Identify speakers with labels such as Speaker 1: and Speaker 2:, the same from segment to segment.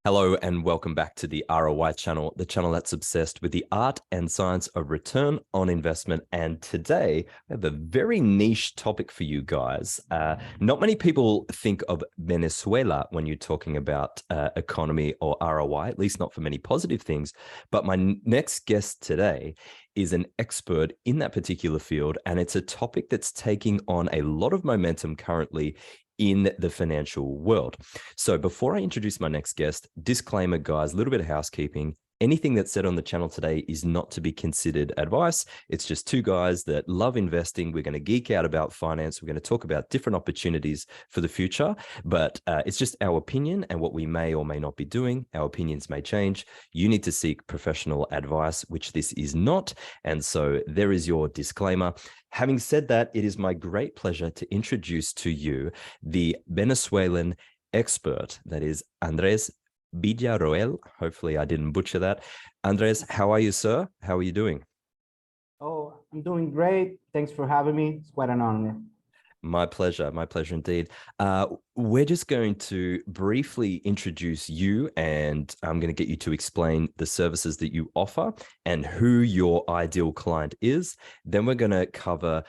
Speaker 1: Hello and welcome back to the ROI channel, the channel that's obsessed with the art and science of return on investment. And today we have a very niche topic for you guys. Not many people think of Venezuela when you're talking about economy or ROI, at least not for many positive things. But my next guest today is an expert in that particular field, and it's a topic that's taking on a lot of momentum currently in the financial world. So before I introduce my next guest, disclaimer, guys, a little bit of housekeeping. Anything that's said on the channel today is not to be considered advice. It's just two guys that love investing. We're going to geek out about finance. We're going to talk about different opportunities for the future, but it's just our opinion and what we may or may not be doing. Our opinions may change. You need to seek professional advice, which this is not. And so there is your disclaimer. Having said that, it is my great pleasure to introduce to you the Venezuelan expert, that is Andres Villaroel. Hopefully I didn't butcher that. Andres, how are you, sir? How are you doing?
Speaker 2: Oh, I'm doing great. Thanks for having me. It's quite an honor.
Speaker 1: My pleasure indeed. We're just going to briefly introduce you, and I'm going to get you to explain the services that you offer and who your ideal client is. Then we're going to cover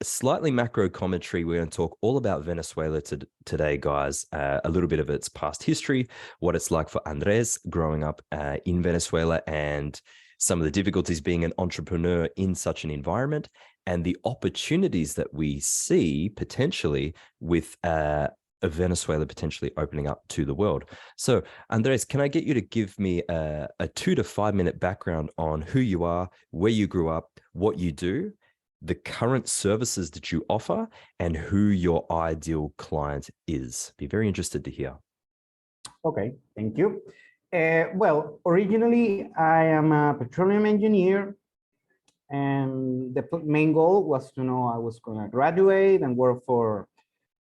Speaker 1: slightly macro commentary. We're going to talk all about Venezuela today, guys. A little bit of its past history, what it's like for Andres growing up in Venezuela, and some of the difficulties being an entrepreneur in such an environment, and the opportunities that we see potentially with Venezuela potentially opening up to the world. So, Andres, can I get you to give me a 2 to 5 minute background on who you are, where you grew up, what you do, the current services that you offer, and who your ideal client is? Be very interested to hear.
Speaker 2: Okay, thank you. Well, originally I am a petroleum engineer, and the main goal was to know I was going to graduate and work for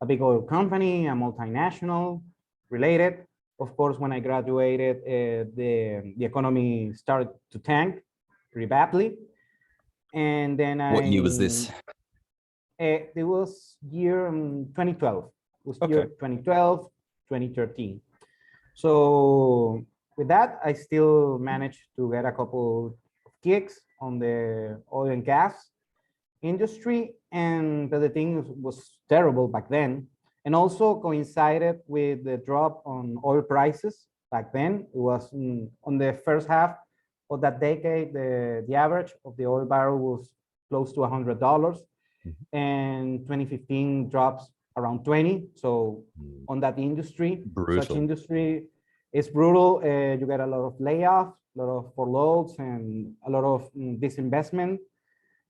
Speaker 2: a big oil company, a multinational related. Of course, when I graduated, the economy started to tank pretty badly. And then
Speaker 1: What year was this?
Speaker 2: It was year 2012. It was year 2012, 2013. So with that, I still managed to get a couple of gigs on the oil and gas industry, but the thing was terrible back then, and also coincided with the drop on oil prices back then. It was on the first half of that decade, the average of the oil barrel was close to $100, and 2015 drops around 20. So on that industry, such industry, it's brutal. You get a lot of layoffs, a lot of furloughs, and a lot of disinvestment.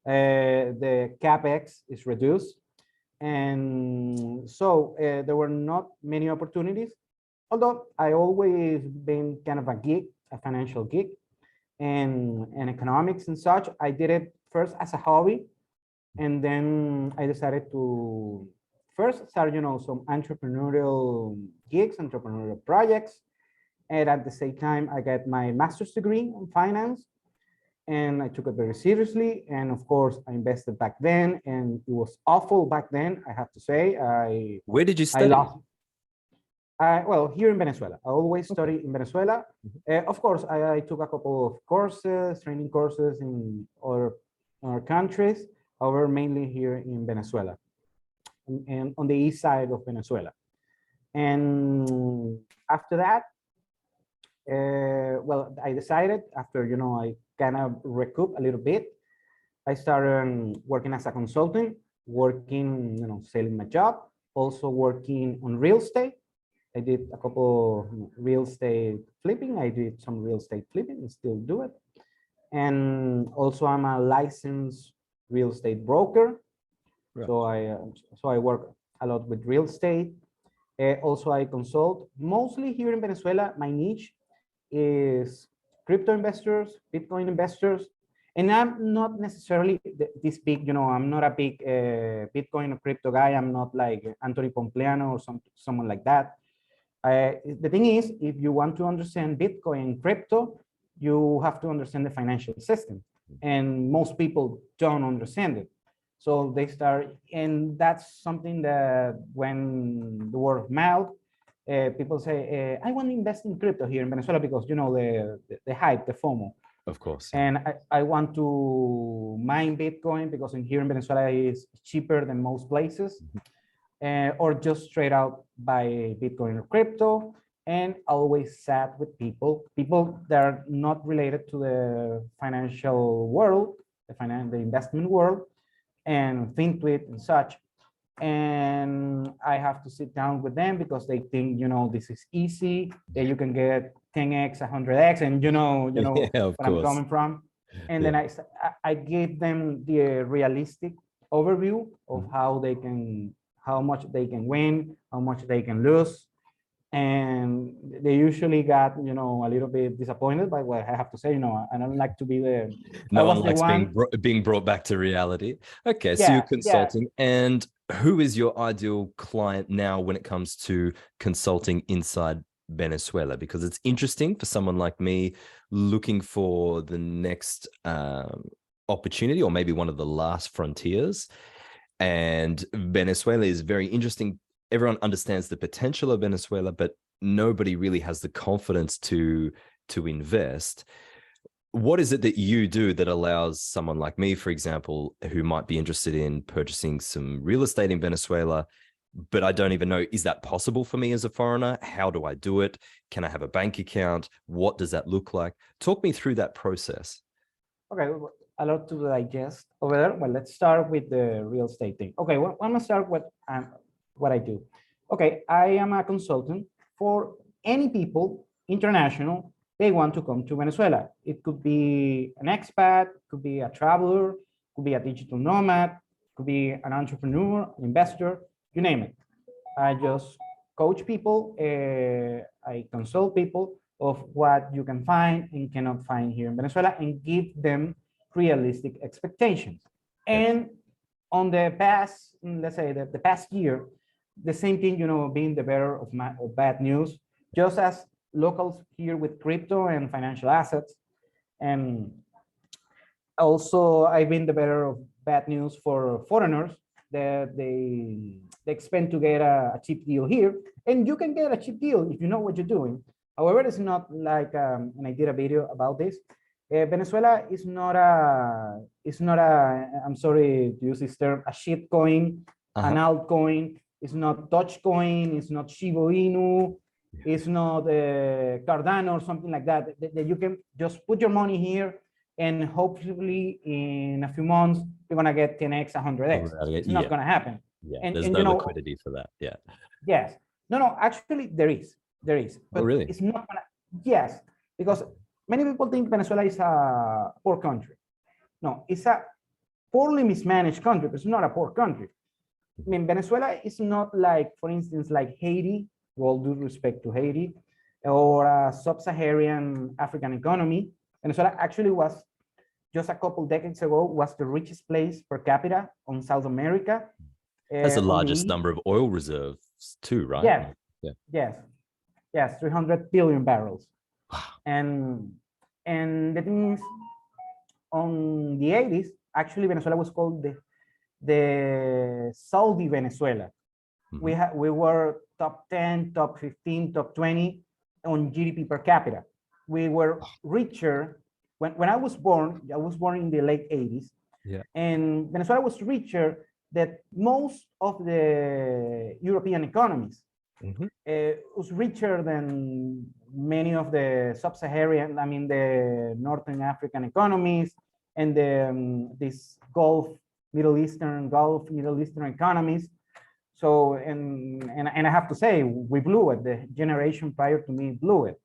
Speaker 2: The capex is reduced, and so there were not many opportunities. Although I always been kind of a financial geek, and economics and such. I did it first as a hobby, and then I decided to first start, some entrepreneurial gigs, entrepreneurial projects. And at the same time, I got my master's degree in finance, and I took it very seriously. And of course, I invested back then, and it was awful back then, I have to say.
Speaker 1: Where did you study?
Speaker 2: Well, here in Venezuela. I always study in Venezuela. Of course, I took a couple of courses, training courses in other countries, however, mainly here in Venezuela, and on the east side of Venezuela. And after that, well, I decided after, I kind of recoup a little bit. I started working as a consultant, working, selling my job, also working on real estate. I did a couple real estate flipping. I did some real estate flipping and still do it. And also I'm a licensed real estate broker. Right. So I work a lot with real estate. Also I consult mostly here in Venezuela. My niche is crypto investors, Bitcoin investors. And I'm not necessarily this big, I'm not a big Bitcoin or crypto guy. I'm not like Anthony Pompliano or someone like that. The thing is, if you want to understand Bitcoin and crypto, you have to understand the financial system. And most people don't understand it. So they start, and that's something that when the word of mouth people say, I want to invest in crypto here in Venezuela because, you know, the hype, the FOMO.
Speaker 1: Of course.
Speaker 2: And I want to mine Bitcoin because in here in Venezuela is cheaper than most places, or just straight out buy Bitcoin or crypto. And always sat with people that are not related to the financial world, the investment world, and FinTwit and such. And I have to sit down with them because they think, you know, this is easy, that you can get 10x, 100x, and you know
Speaker 1: Yeah,
Speaker 2: where I'm coming from. And then I gave them the realistic overview of how much they can win, how much they can lose. And they usually got, you know, a little bit disappointed by what I have to say. You know, I don't like to be the
Speaker 1: no one likes being brought back to reality. Okay, so you're consulting, and who is your ideal client now when it comes to consulting inside Venezuela? Because it's interesting for someone like me looking for the next opportunity, or maybe one of the last frontiers. And Venezuela is very interesting. Everyone understands the potential of Venezuela, but nobody really has the confidence to invest. What is it that you do that allows someone like me, for example, who might be interested in purchasing some real estate in Venezuela, but I don't even know, is that possible for me as a foreigner? How do I do it? Can I have a bank account? What does that look like? Talk me through that process.
Speaker 2: Okay, a lot to digest over there. Well, let's start with the real estate thing. Okay, well, I'm gonna start with what I do. Okay, I am a consultant for any people, international, they want to come to Venezuela. It could be an expat, could be a traveler, could be a digital nomad, could be an entrepreneur, investor, you name it. I just coach people, I consult people of what you can find and cannot find here in Venezuela and give them realistic expectations. And on the past, let's say the past year, the same thing, you know, being the bearer of bad news, just as locals here with crypto and financial assets. And also I've been the bearer of bad news for foreigners that they expect to get a cheap deal here. And you can get a cheap deal if you know what you're doing. However, it's not like, and I did a video about this, Venezuela is not a, I'm sorry to use this term, a shit coin, an altcoin. It's not Dogecoin, it's not Shiba Inu, it's not Cardano or something like that, that you can just put your money here and hopefully in a few months, you're gonna get 10x, 100x. It's not gonna happen.
Speaker 1: Yeah, and there's no liquidity for that, yeah.
Speaker 2: Yes, no, actually there is. But
Speaker 1: really?
Speaker 2: It's not gonna, yes, because many people think Venezuela is a poor country. No, it's a poorly mismanaged country, but it's not a poor country. I mean, Venezuela is not like, for instance, like Haiti, with all due respect to Haiti, or a sub-Saharan African economy. Venezuela actually was, just a couple decades ago, was the richest place per capita on South America.
Speaker 1: That's the largest number of oil reserves too, right?
Speaker 2: Yes, 300 billion barrels. Wow. And the thing is, on the 80s, actually Venezuela was called the Saudi Venezuela. We were top 10, top 15, top 20 on GDP per capita. We were richer. When I was born in the late 80s. Yeah. And Venezuela was richer than most of the European economies. Was richer than many of the sub-Saharan, I mean, the Northern African economies and this Middle Eastern economies. So, and I have to say, we blew it. The generation prior to me blew it.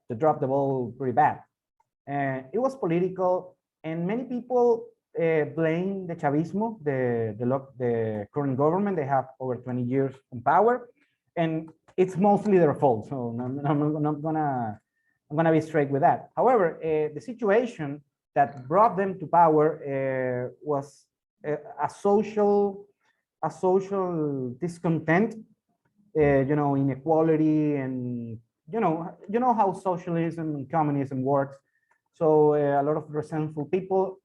Speaker 2: They dropped the ball pretty bad. It was political, and many people blame the Chavismo, the current government. They have over 20 years in power, and it's mostly their fault. So I'm gonna be straight with that. However, the situation that brought them to power was a social discontent, you know, inequality, and you know how socialism and communism works. So a lot of resentful people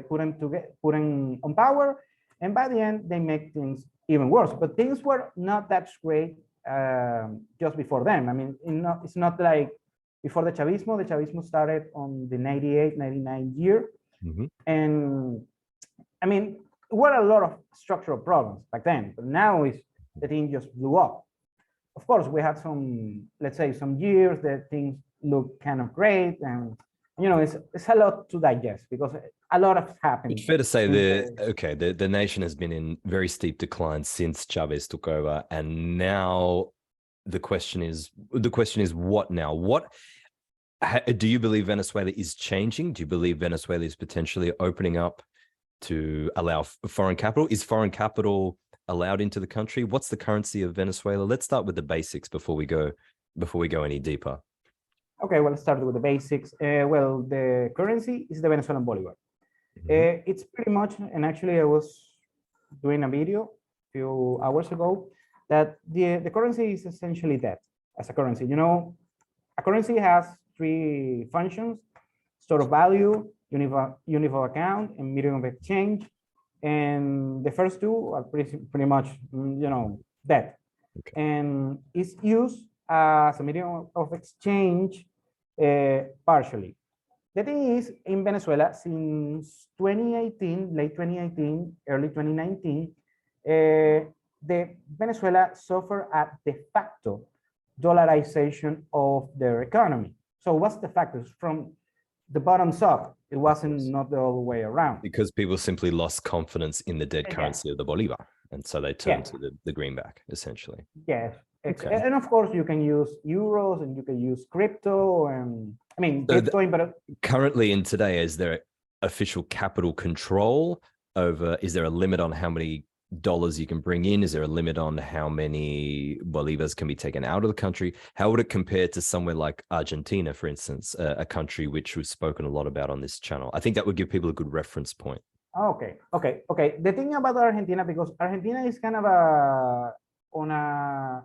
Speaker 2: put them on power, and by the end they make things even worse. But things were not that great just before them. I mean, it's not like before the Chavismo. The Chavismo started on the 98, 99 year.
Speaker 1: Mm-hmm.
Speaker 2: And I mean, were a lot of structural problems back then, but now the thing just blew up. Of course, we had some, let's say, some years that things look kind of great, and you know, it's a lot to digest because a lot has happened.
Speaker 1: It's fair to say the nation has been in very steep decline since Chavez took over, and now the question is what now? Do you believe Venezuela is changing? Do you believe Venezuela is potentially opening up to allow foreign capital? Is foreign capital allowed into the country? What's the currency of Venezuela? Let's start with the basics before we go any deeper.
Speaker 2: Okay, well, let's start with the basics. Well, the currency is the Venezuelan bolivar. Mm-hmm. It's pretty much, and actually I was doing a video a few hours ago, that the currency is essentially that as a currency. You know, a currency has three functions: store of value, unit of account, and medium of exchange. And the first two are pretty much, you know, that. Okay. And it's used as a medium of exchange partially. The thing is, in Venezuela, since 2018, late 2018, early 2019, the Venezuela suffered a de facto dollarization of their economy. So what's the factors? From the bottoms up, it wasn't not the other way around.
Speaker 1: Because people simply lost confidence in the dead currency of the bolivar. And so they turned to the greenback, essentially.
Speaker 2: Yes. Okay. And of course, you can use euros and you can use crypto. And I mean, Bitcoin, but
Speaker 1: currently in today, is there official capital control over, is there a limit on how many dollars you can bring in? Is there a limit on how many bolivars can be taken out of the country? How would it compare to somewhere like Argentina, for instance, a country which we've spoken a lot about on this channel? I think that would give people a good reference point.
Speaker 2: Okay. The thing about Argentina, because Argentina is kind of on a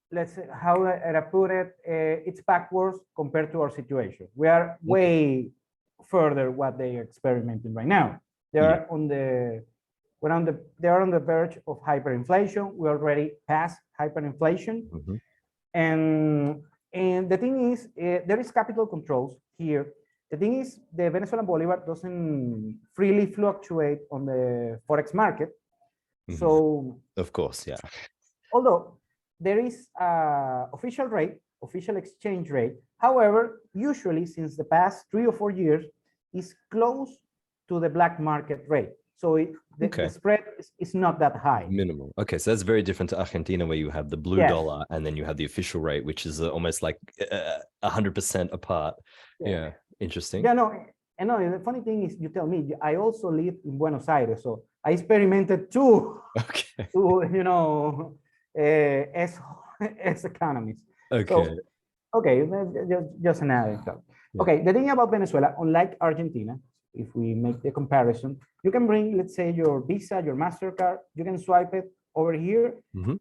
Speaker 2: let's say, how I put it, it's backwards compared to our situation. We are way further what they are experimenting right now. They are on the verge of hyperinflation. We already passed hyperinflation. Mm-hmm. And the thing is, there is capital controls here. The thing is, the Venezuelan bolivar doesn't freely fluctuate on the forex market. Mm-hmm. So,
Speaker 1: of course, yeah.
Speaker 2: Although there is official rate, official exchange rate. However, usually since the past 3 or 4 years, is close to the black market rate. So the spread is not that high.
Speaker 1: Minimal. Okay, so that's very different to Argentina, where you have the blue dollar and then you have the official rate, which is almost like 100% apart. Yeah, interesting.
Speaker 2: Yeah, no, and no, the funny thing is, you tell me, I also live in Buenos Aires, so I experimented two, you know, as economists.
Speaker 1: Okay.
Speaker 2: So, okay, just an anecdote. Yeah. Okay, the thing about Venezuela, unlike Argentina, if we make the comparison, you can bring, let's say, your Visa, your MasterCard, you can swipe it over here,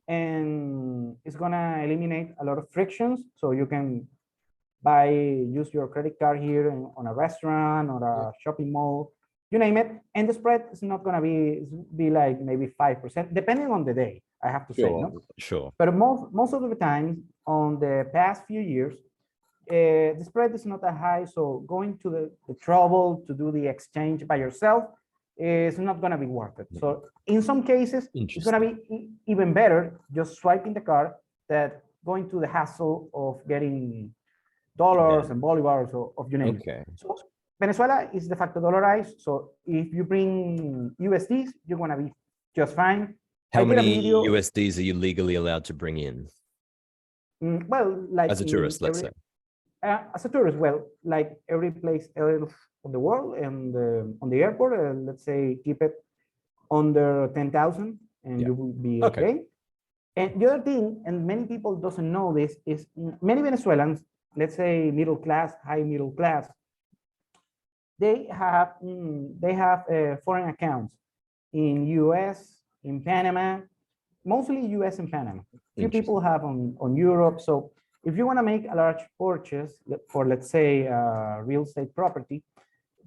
Speaker 2: and it's gonna eliminate a lot of frictions. So you can use your credit card here on a restaurant or a shopping mall, you name it, and the spread is not gonna be like maybe 5%, depending on the day, I have to say, no?
Speaker 1: Sure.
Speaker 2: But most of the time, on the past few years, the spread is not that high, so going to the trouble to do the exchange by yourself is not going to be worth it. So in some cases, it's going to be even better just swiping the card than going to the hassle of getting dollars and bolivars of you name it. So Venezuela is de facto dollarized, so if you bring USDs, you're going to be just fine.
Speaker 1: How many USDs are you legally allowed to bring in?
Speaker 2: Well, like
Speaker 1: as a tourist, let's say.
Speaker 2: As a tourist, well, like every place else on the world and on the airport, let's say keep it under 10,000 and you will be okay. And the other thing, and many people doesn't know this, is many Venezuelans, let's say middle class, high middle class, they have foreign accounts in US, in Panama, mostly US and Panama. Few people have on Europe. So if you want to make a large purchase for, let's say, real estate property,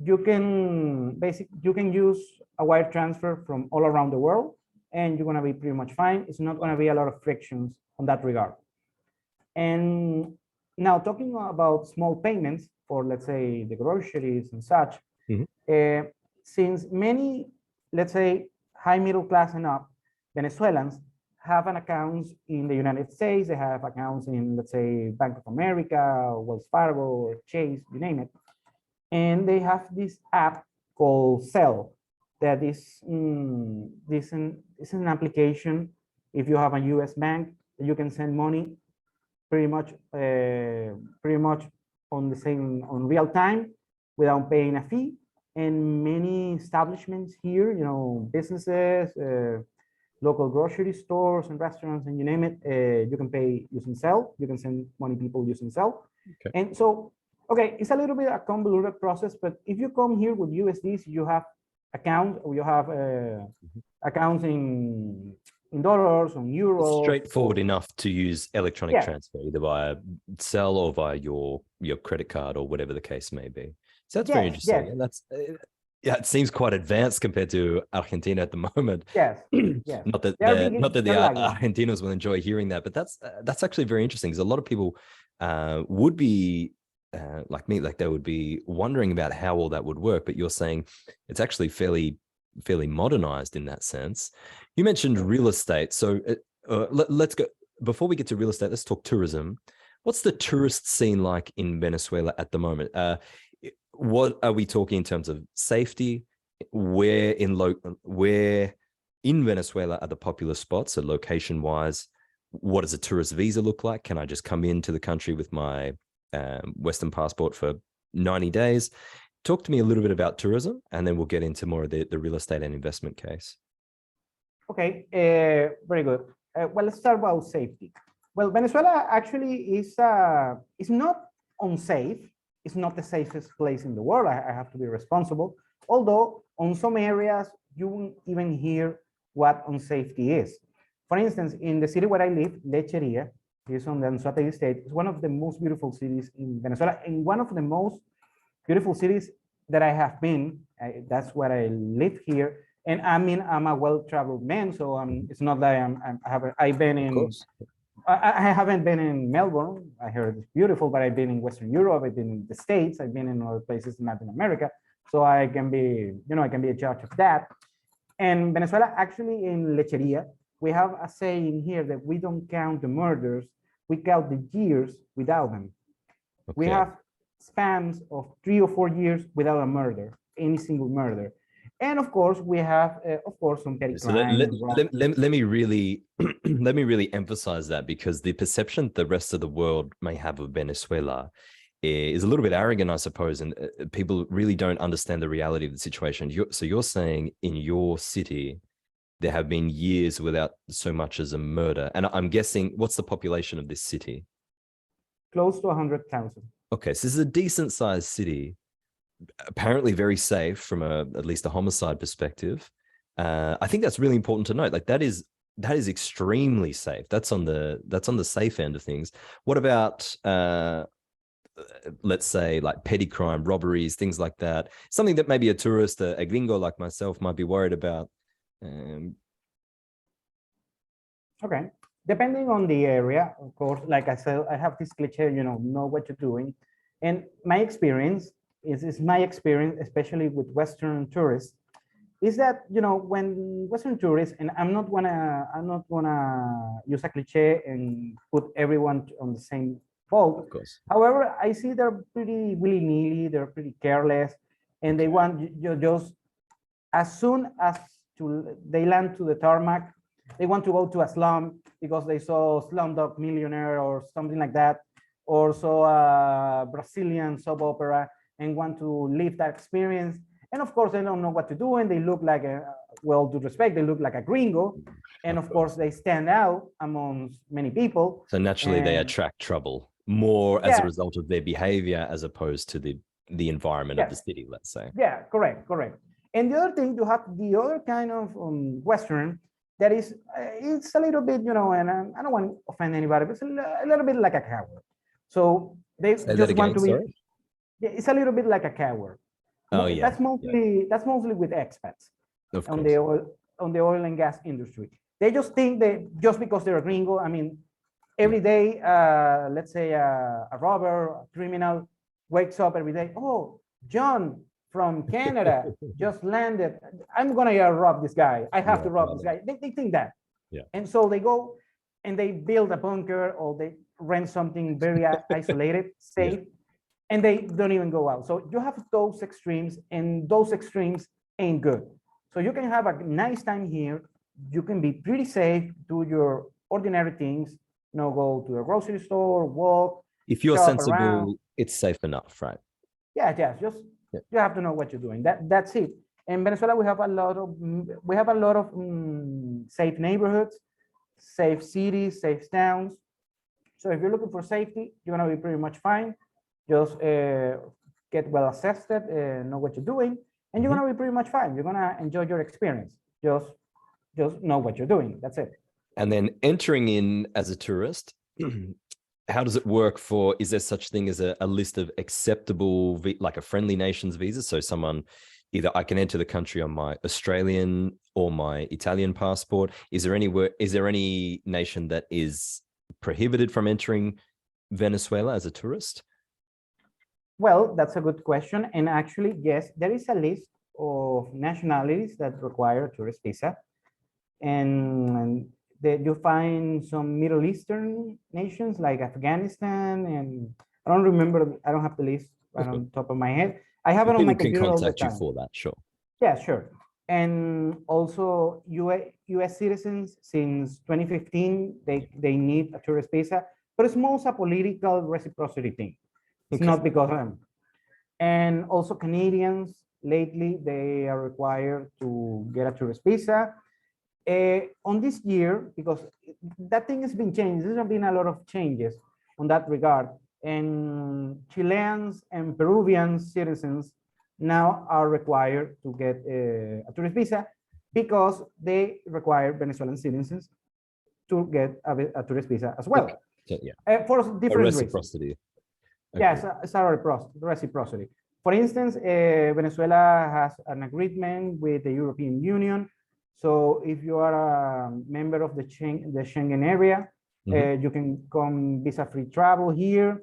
Speaker 2: you can use a wire transfer from all around the world. and you're gonna be pretty much fine. It's not gonna be a lot of frictions on that regard. And now talking about small payments for, let's say, the groceries and such, since many, let's say, high middle class and up Venezuelans have an accounts in the United States, they have accounts in, let's say, Bank of America, Wells Fargo, or Chase, you name it. And they have this app called Zelle that is an application. If you have a US bank, you can send money pretty much on real time without paying a fee. And many establishments here, you know, businesses, local grocery stores and restaurants, and you name it, you can pay using Zelle. You can send money people using Zelle. Okay. And so, okay, it's a little bit a convoluted process, but if you come here with USDs, you have accounts, or you have accounts in dollars, on euros.
Speaker 1: It's straightforward enough to use electronic transfer, either via Zelle or via your credit card or whatever the case may be. So that's very interesting. Yeah, that's it seems quite advanced compared to Argentina at the moment.
Speaker 2: Yes, yes.
Speaker 1: Not that the Argentinos will enjoy hearing that, but that's actually very interesting, because a lot of people would be like me, like they would be wondering about how all that would work. But you're saying it's actually fairly modernized in that sense. You mentioned real estate, so let's go. Before we get to real estate, let's talk tourism. What's the tourist scene like in Venezuela at the moment? What are we talking in terms of safety? Where in Venezuela are the popular spots? So location-wise, what does a tourist visa look like? Can I just come into the country with my Western passport for 90 days? Talk to me a little bit about tourism, and then we'll get into more of the real estate and investment case.
Speaker 2: Okay, very good. Well, let's start about safety. Well, Venezuela actually is not unsafe. It's not the safest place in the world. I have to be responsible. Although on some areas, you won't even hear what unsafety is. For instance, in the city where I live, Lecheria, is on the Anzoátegui state. It's one of the most beautiful cities in Venezuela, and one of the most beautiful cities that I have been. That's where I live here. And I mean, I'm a well-traveled man, so it's not that I've been in. I haven't been in Melbourne. I heard it's beautiful, but I've been in Western Europe. I've been in the States. I've been in other places in Latin America. So I can be, I can be a judge of that. And Venezuela, actually in Lecheria, we have a saying here that we don't count the murders, we count the years without them. Okay. We have spans of 3 or 4 years without a murder, any single murder. And of course, we have, some petty crime.
Speaker 1: Let me really, let me really emphasize that, because the perception the rest of the world may have of Venezuela is a little bit arrogant, I suppose, and people really don't understand the reality of the situation. So you're saying in your city, there have been years without so much as a murder. And I'm guessing, what's the population of this city?
Speaker 2: Close to 100,000.
Speaker 1: Okay, so this is a decent sized city. Apparently very safe from at least a homicide perspective. I think that's really important to note. Like that is extremely safe. That's on the safe end of things. What about let's say like petty crime, robberies, things like that? Something that maybe a tourist, a gringo like myself, might be worried about.
Speaker 2: Okay, depending on the area, of course. Like I said, I have this cliche, know what you're doing, and my experience. Is my experience, especially with Western tourists, is that when Western tourists, and I'm not gonna use a cliche and put everyone on the same boat.
Speaker 1: Of course.
Speaker 2: However, I see they're pretty willy-nilly, they're pretty careless, and they want you just as soon as they land to the tarmac, they want to go to a slum because they saw Slumdog Millionaire or something like that, or saw a Brazilian soap opera, and want to live that experience. And of course, they don't know what to do, and they look like due respect, they look like a gringo. And of course, they stand out amongst many people.
Speaker 1: So naturally, they attract trouble more as a result of their behavior, as opposed to the environment of the city, let's say.
Speaker 2: Yeah, correct. And the other thing, you have the other kind of Western that is, it's a little bit, and I don't want to offend anybody, but it's a little bit like a coward. So they just want to be. Sorry? It's a little bit like a coward.
Speaker 1: Oh yeah.
Speaker 2: That's mostly with expats.
Speaker 1: Of course.
Speaker 2: on the oil and gas industry. They just think that just because they're a gringo, I mean, every day, let's say a robber, a criminal wakes up every day. Oh, John from Canada just landed. I'm gonna rob this guy. I have to rob this guy. They think that.
Speaker 1: Yeah.
Speaker 2: And so they go and they build a bunker or they rent something very isolated, safe, and they don't even go out. So you have those extremes, and those extremes ain't good. So you can have a nice time here. You can be pretty safe, do your ordinary things, go to the grocery store, walk.
Speaker 1: If you're sensible,
Speaker 2: around.
Speaker 1: It's safe enough, right?
Speaker 2: Yeah, just you have to know what you're doing. That's it. In Venezuela, we have a lot of safe neighborhoods, safe cities, safe towns. So if you're looking for safety, you're gonna be pretty much fine. Just get well assessed, know what you're doing, and you're gonna be pretty much fine. You're gonna enjoy your experience. Just know what you're doing. That's it.
Speaker 1: And then entering in as a tourist, how does it work is there such thing as a list of acceptable, like a friendly nations visa? So someone, either I can enter the country on my Australian or my Italian passport. Is there any nation that is prohibited from entering Venezuela as a tourist?
Speaker 2: Well, that's a good question. And actually, yes, there is a list of nationalities that require a tourist visa. And you find some Middle Eastern nations like Afghanistan, and I don't remember, I don't have the list right on the top of my head. I have it on my computer all the time.
Speaker 1: People can contact you for that, sure.
Speaker 2: Yeah, sure. And also US citizens since 2015, they need a tourist visa, but it's most a political reciprocity thing. It's not because of them. And also Canadians, lately, they are required to get a tourist visa. On this year, because that thing has been changed, there have been a lot of changes on that regard. And Chileans and Peruvian citizens now are required to get a tourist visa because they require Venezuelan citizens to get a tourist visa as well.
Speaker 1: Okay. Yeah.
Speaker 2: For different
Speaker 1: reciprocity.
Speaker 2: reasons. Okay. Yes, it's a reciprocity. For instance, Venezuela has an agreement with the European Union. So if you are a member of the Schengen area, you can come visa-free travel here.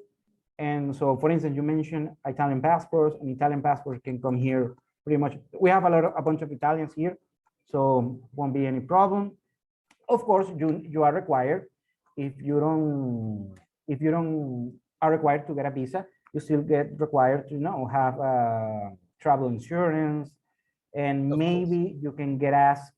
Speaker 2: And so, for instance, you mentioned Italian passports, and Italian passports can come here pretty much. We have a bunch of Italians here, so won't be any problem. Of course, you are required, if you don't are required to get a visa, you still get required to have travel insurance, and maybe you can get asked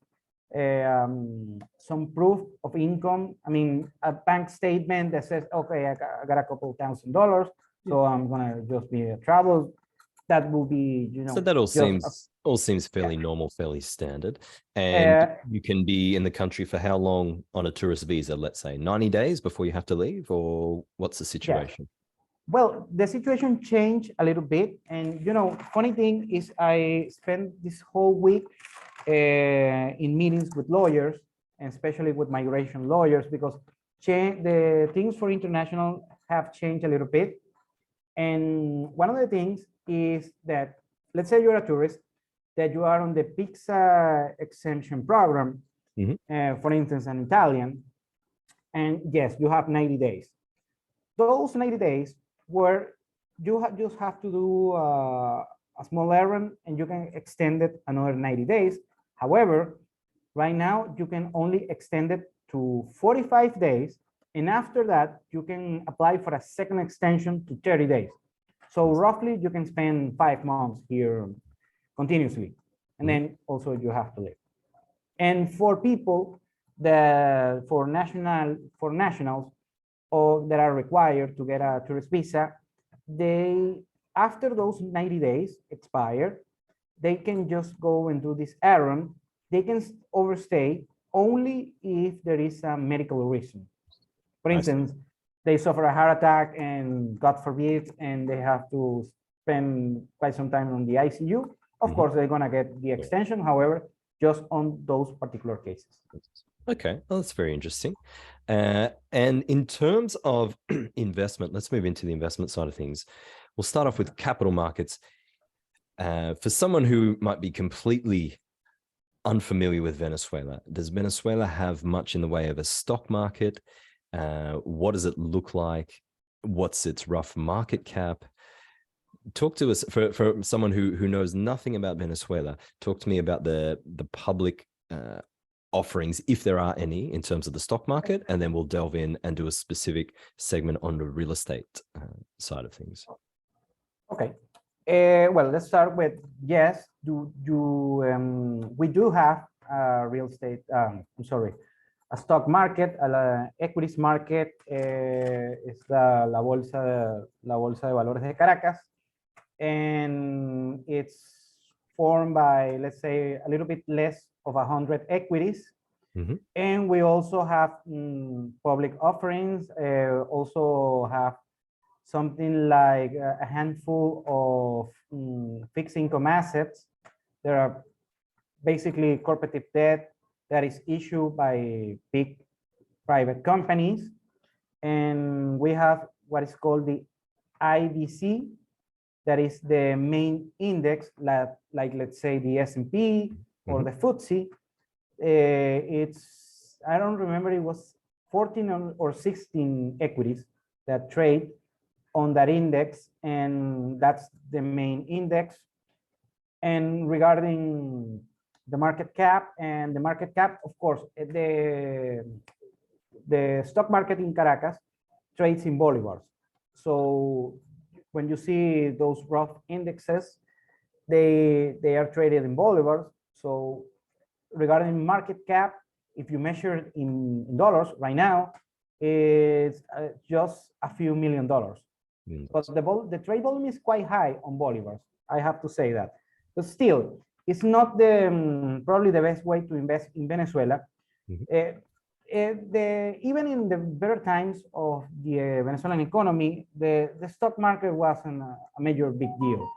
Speaker 2: some proof of income. I mean, a bank statement that says, okay, I got a couple $1,000, so I'm gonna just be a travel. That will be,
Speaker 1: So that all seems fairly normal, fairly standard. And you can be in the country for how long on a tourist visa? Let's say 90 days before you have to leave, or what's the situation?
Speaker 2: Yeah. Well, the situation changed a little bit, and funny thing is, I spent this whole week in meetings with lawyers, and especially with migration lawyers, because the things for international have changed a little bit. And one of the things is that, let's say you're a tourist, that you are on the PIXA exemption program, for instance, an Italian, and yes, you have 90 days. Those 90 days where you just have to do a small errand, and you can extend it another 90 days. However, right now you can only extend it to 45 days. And after that, you can apply for a second extension to 30 days. So roughly you can spend 5 months here continuously. And then also you have to leave. And for people for nationals or that are required to get a tourist visa, after those 90 days expire, they can just go and do this errand. They can overstay only if there is a medical reason. For instance, they suffer a heart attack, and God forbid, and they have to spend quite some time on the ICU. Of course, they're gonna get the extension, however, just on those particular cases.
Speaker 1: Okay, well, that's very interesting. And in terms of investment, let's move into the investment side of things. We'll start off with capital markets. For someone who might be completely unfamiliar with Venezuela. Does Venezuela have much in the way of a stock market? What does it look like? What's its rough market cap? Talk to us, for someone who knows nothing about Venezuela. Talk to me about the public offerings, if there are any, in terms of the stock market, and then we'll delve in and do a specific segment on the real estate side of things.
Speaker 2: Okay. Well, let's start with yes. We do have a real estate. I'm sorry, a stock market, a equities market. Es la bolsa de valores de Caracas, and it's formed by, let's say, a little bit less of 100 equities.
Speaker 1: Mm-hmm.
Speaker 2: And we also have public offerings. Also have something like a handful of fixed income assets. There are basically corporate debt that is issued by big private companies. And we have what is called the IBC, that is the main index, like let's say the S&P or the FTSE. It's, I don't remember, it was 14 or 16 equities that trade on that index, and that's the main index. And regarding the market cap, of course, the stock market in Caracas trades in bolivars. So when you see those rough indexes, they are traded in bolivars. So regarding market cap, if you measure it in dollars right now, it's just a few $1 million. But the trade volume is quite high on bolivars, I have to say that. But still, it's not the probably the best way to invest in Venezuela. Even in the better times of the Venezuelan economy, the stock market wasn't a major big deal.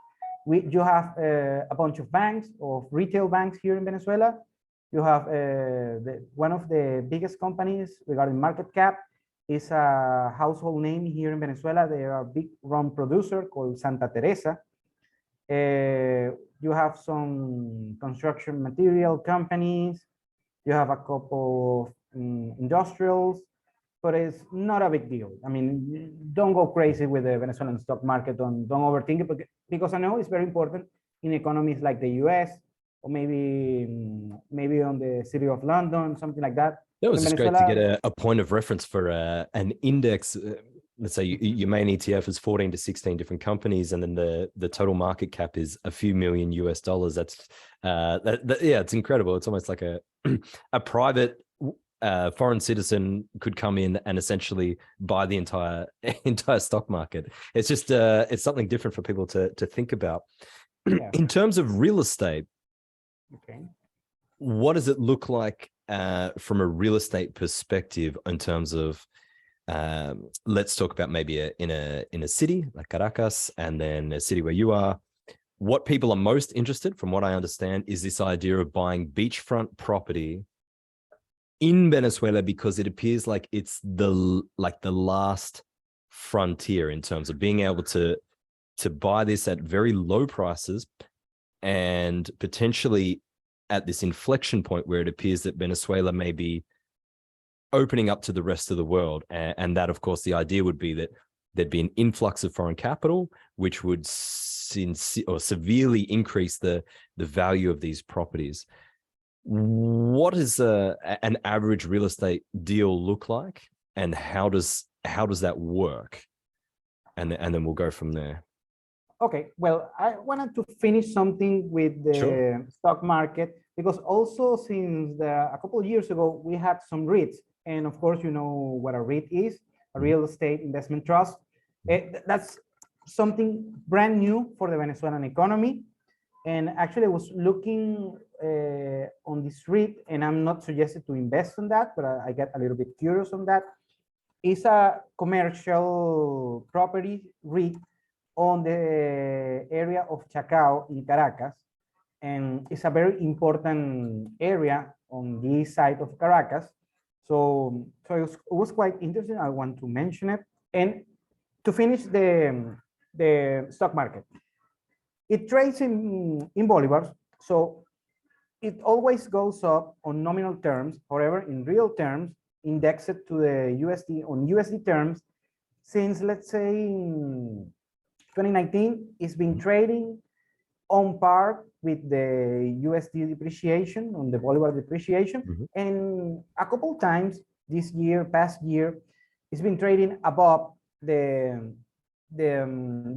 Speaker 2: You have a bunch of banks, of retail banks here in Venezuela. You have one of the biggest companies regarding market cap is a household name here in Venezuela. They are a big rum producer called Santa Teresa. You have some construction material companies. You have a couple of industrials, but it's not a big deal. I mean, don't go crazy with the Venezuelan stock market. Don't overthink it, because I know it's very important in economies like the US, or maybe on the city of London, something like that.
Speaker 1: That was just great to get a point of reference for an index. Let's say your main ETF is 14 to 16 different companies, and then the total market cap is a few million US dollars. That's yeah, it's incredible. It's almost like a private foreign citizen could come in and essentially buy the entire stock market. It's just it's something different for people to think about. Yeah. In terms of real estate, okay, what does it look like from a real estate perspective in terms of let's talk about maybe in a city like Caracas, and then a city where you are. What people are most interested, from what I understand, is this idea of buying beachfront property in Venezuela, because it appears like it's the last frontier in terms of being able to buy this at very low prices, and potentially at this inflection point where it appears that Venezuela may be opening up to the rest of the world. And that, of course, the idea would be that there'd be an influx of foreign capital, which would severely increase the value of these properties. What does an average real estate deal look like, and how does that work? And then we'll go from there.
Speaker 2: Okay, well, I wanted to finish something with the stock market, because also since a couple of years ago, we had some REITs. And of course, you know what a REIT is, a real estate investment trust. That's something brand new for the Venezuelan economy. And actually, I was looking on this REIT, and I'm not suggested to invest in that, but I get a little bit curious on that. It's a commercial property REIT on the area of Chacao in Caracas. And it's a very important area on this side of Caracas. So it was quite interesting. I want to mention it. And to finish the stock market, it trades in bolivars. So it always goes up on nominal terms. However, in real terms, indexed to the USD on USD terms, since let's say in 2019, it's been trading on par with the USD depreciation, on the Bolivar depreciation. And a couple times this year, past year, it's been trading above the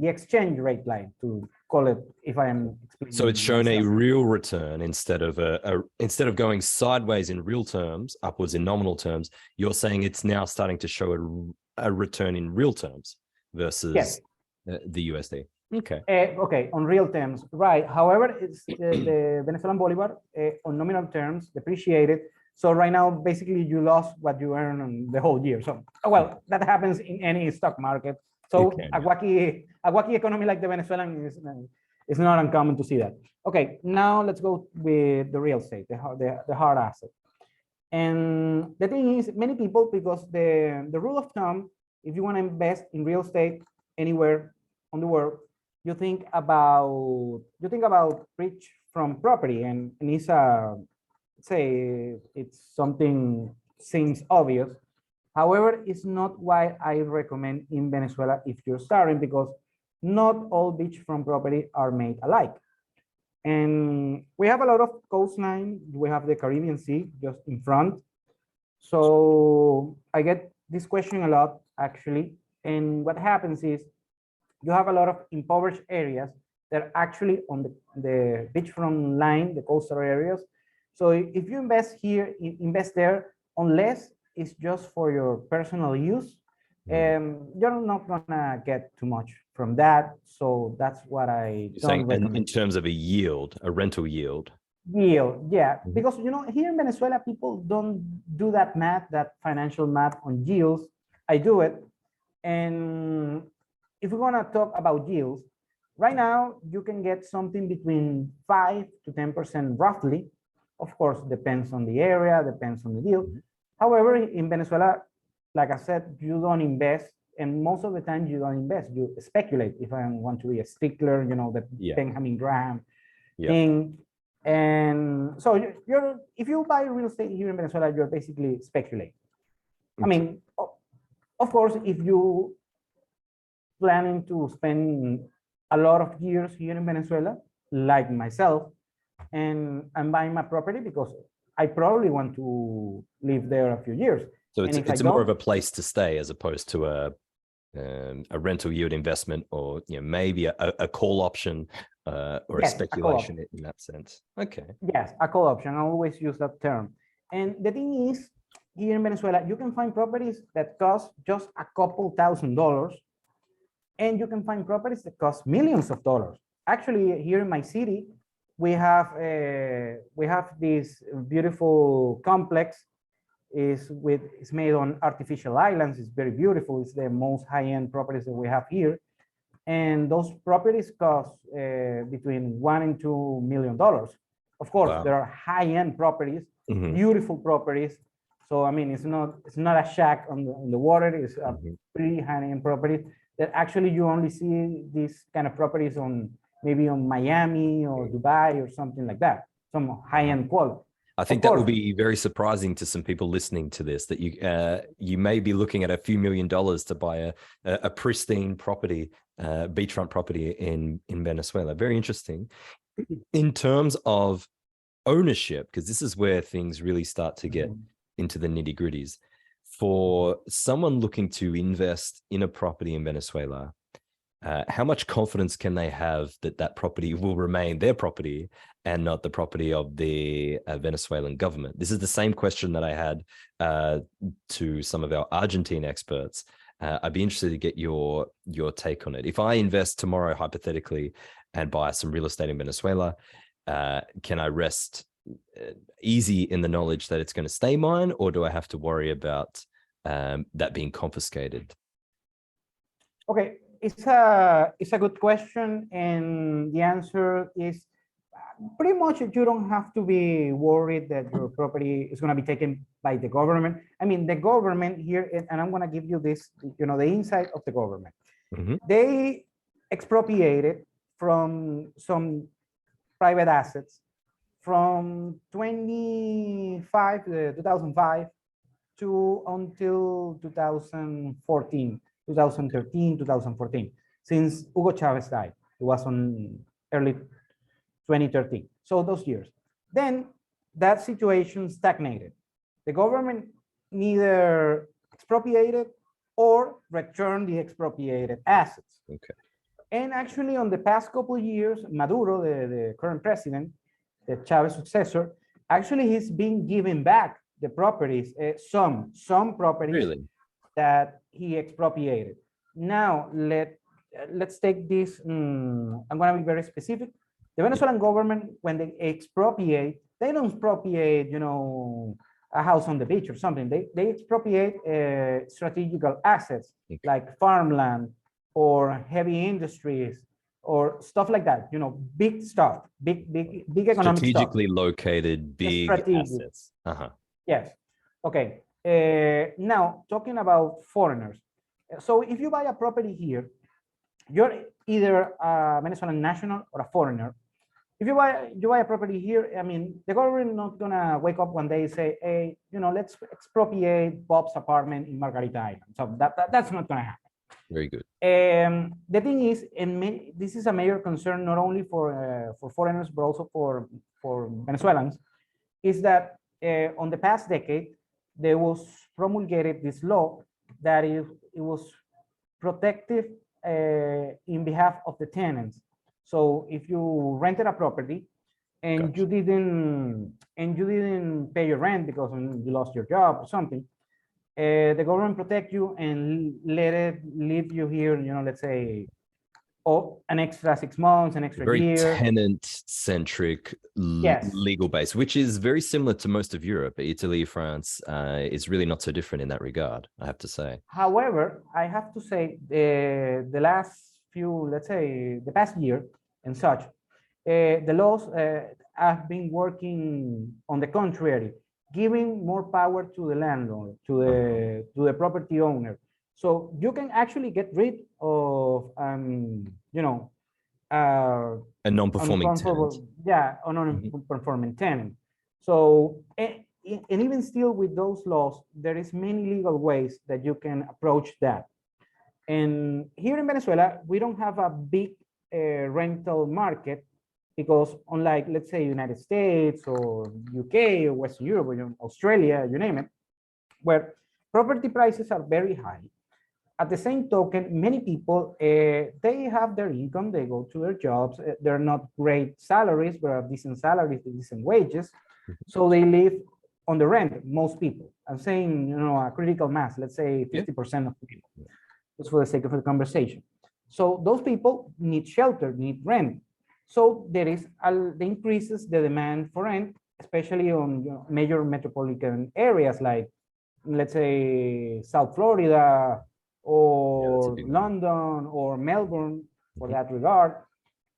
Speaker 2: exchange rate line, to call it, if I am explaining.
Speaker 1: So it's shown
Speaker 2: myself.
Speaker 1: a real return instead of going sideways in real terms, upwards in nominal terms. You're saying it's now starting to show a return in real terms versus
Speaker 2: Yes.
Speaker 1: The USD. Okay.
Speaker 2: Okay, on real terms, right. However, it's the Venezuelan Bolivar on nominal terms depreciated. So right now, basically, you lost what you earned on the whole year. So, well, that happens in any stock market. So a wacky economy like the Venezuelan is not uncommon to see that. Okay, now let's go with the real estate, the hard asset. And the thing is, many people, because the rule of thumb, if you want to invest in real estate anywhere on the world, you think about rich from property, and it's say it's something seems obvious. However, it's not why I recommend in Venezuela if you're starting, because not all beachfront property are made alike. And we have a lot of coastline. We have the Caribbean Sea just in front. So I get this question a lot, actually. And what happens is you have a lot of impoverished areas that are actually on the beachfront line, the coastal areas. So if you invest here, invest there, unless it's just for your personal use, you're not gonna get too much from that. So that's what I don't recommend.
Speaker 1: In terms of a yield, a rental yield.
Speaker 2: Yield, yeah, because here in Venezuela, people don't do that math, that financial math on yields. I do it, and if we're gonna talk about yields, right now you can get something between 5 to 10% roughly. Of course, depends on the area, depends on the deal. However, in Venezuela, like I said, you don't invest, and most of the time you don't invest, you speculate. If I want to be a stickler, the Benjamin Graham thing. And so if you buy real estate here in Venezuela, you're basically speculating. I mean, of course, if you planning to spend a lot of years here in Venezuela, like myself, and I'm buying my property because I probably want to live there a few years.
Speaker 1: So it's more of a place to stay as opposed to a rental yield investment, or maybe a call option or a speculation in that sense. Okay.
Speaker 2: Yes, a call option. I always use that term. And the thing is, here in Venezuela, you can find properties that cost just a couple $1,000s, and you can find properties that cost millions of dollars. Actually, here in my city, we have this beautiful complex. It's made on artificial islands. It's very beautiful. It's the most high-end properties that we have here, and those properties cost between $1 and $2 million. Of course, there are high-end properties, beautiful properties. So I mean, it's not a shack on the water. It's a pretty high-end property that actually you only see these kind of properties on maybe on Miami or Dubai or something like that, some high-end quality.
Speaker 1: I think that will be very surprising to some people listening to this, that you may be looking at a few $1 million to buy a pristine property, beachfront property in Venezuela. Very interesting. In terms of ownership, because this is where things really start to get into the nitty-gritties. For someone looking to invest in a property in Venezuela, how much confidence can they have that that property will remain their property and not the property of the Venezuelan government? This is the same question that I had to some of our Argentine experts. I'd be interested to get your take on it. If I invest tomorrow, hypothetically, and buy some real estate in Venezuela, can I rest easy in the knowledge that it's going to stay mine, or do I have to worry about that being confiscated?
Speaker 2: Okay. It's a good question, and the answer is pretty much you don't have to be worried that your property is going to be taken by the government. I mean, the government here, and I'm going to give you this, the insight of the government. They expropriated from some private assets from 2005 to until 2014, 2013, 2014, since Hugo Chavez died. It was on early 2013. So those years. Then that situation stagnated. The government neither expropriated or returned the expropriated assets.
Speaker 1: Okay.
Speaker 2: And actually, on the past couple of years, Maduro, the current president, the Chavez successor, actually he's been giving back the properties, some properties
Speaker 1: Really?
Speaker 2: that he expropriated. Now, let's take this, I'm gonna be very specific. The Venezuelan government, when they expropriate, they don't expropriate, you know, a house on the beach or something. They expropriate strategical assets like farmland or heavy industries or stuff like that, you know, big stuff, big economic
Speaker 1: Strategically
Speaker 2: stuff.
Speaker 1: located big assets. Uh-huh.
Speaker 2: Yes. Okay. Now, talking about foreigners. So if you buy a property here, you're either a Venezuelan national or a foreigner. If you buy a property here, I mean, the government not gonna wake up one day and say, hey, you know, let's expropriate Bob's apartment in Margarita Island. So that's not gonna happen.
Speaker 1: Very good.
Speaker 2: The thing is, this is a major concern not only for foreigners but also for Venezuelans, is that on the past decade there was promulgated this law that it was protective in behalf of the tenants. So if you rented a property and
Speaker 1: Gotcha.
Speaker 2: you didn't pay your rent because you lost your job or something, the government protect you and let it leave you here, you know, let's say, an extra 6 months, an extra
Speaker 1: Very
Speaker 2: year.
Speaker 1: tenant-centric
Speaker 2: Yes.
Speaker 1: legal base, which is very similar to most of Europe. Italy, France is really not so different in that regard, I have to say.
Speaker 2: However, I have to say the last few, let's say, the past year and such, the laws have been working on the contrary, giving more power to the landlord, to the property owner. So you can actually get rid of, you know,
Speaker 1: A non-performing tenant.
Speaker 2: Yeah, a non-performing tenant. So, and even still with those laws, there is many legal ways that you can approach that. And here in Venezuela, we don't have a big rental market because unlike, let's say, United States or UK or Western Europe or Australia, you name it, where property prices are very high. At the same token, many people, they have their income, they go to their jobs, they're not great salaries, but are decent salaries, decent wages. So they live on the rent, most people. I'm saying, you know, a critical mass, let's say 50% of people, just for the sake of the conversation. So those people need shelter, need rent. So there is, the increases the demand for rent, especially on, you know, major metropolitan areas like, let's say, South Florida, or London or Melbourne for that regard.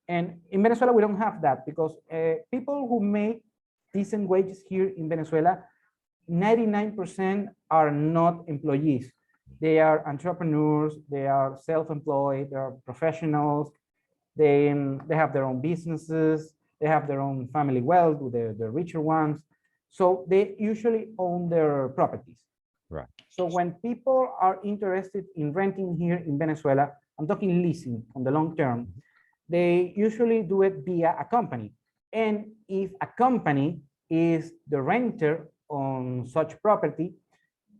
Speaker 2: And in Venezuela, we don't have that because people who make decent wages here in Venezuela, 99% are not employees. They are entrepreneurs, they are self-employed, they are professionals, they have their own businesses, they have their own family wealth, the richer ones. So they usually own their properties.
Speaker 1: Right.
Speaker 2: So when people are interested in renting here in Venezuela, I'm talking leasing on the long term, they usually do it via a company. And if a company is the renter on such property,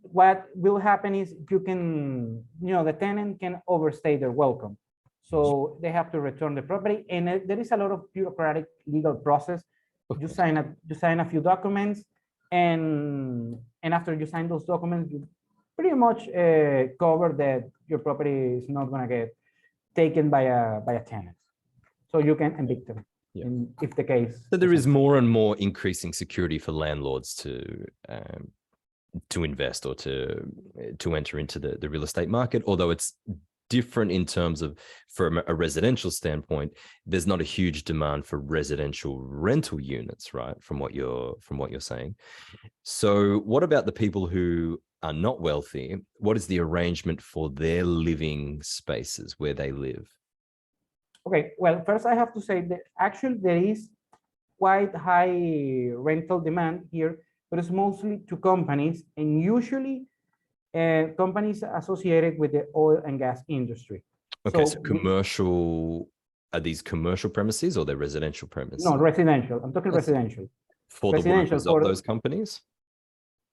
Speaker 2: what will happen is you can, you know, the tenant can overstay their welcome. So they have to return the property. And there is a lot of bureaucratic legal process. You sign a few documents, and after you sign those documents, you pretty much cover that your property is not going to get taken by a tenant. So you can evict them, if the case.
Speaker 1: So there is more and more increasing security for landlords to invest or to enter into the real estate market, although it's different in terms of, from a residential standpoint, there's not a huge demand for residential rental units, right? From what you're saying. So what about the people who are not wealthy? What is the arrangement for their living spaces where they live?
Speaker 2: Okay, well, first I have to say that actually there is quite high rental demand here, but it's mostly to companies, and usually companies associated with the oil and gas industry.
Speaker 1: Okay, so commercial, are these commercial premises or they're residential premises?
Speaker 2: No, residential. I'm talking residential.
Speaker 1: For the workers of those companies?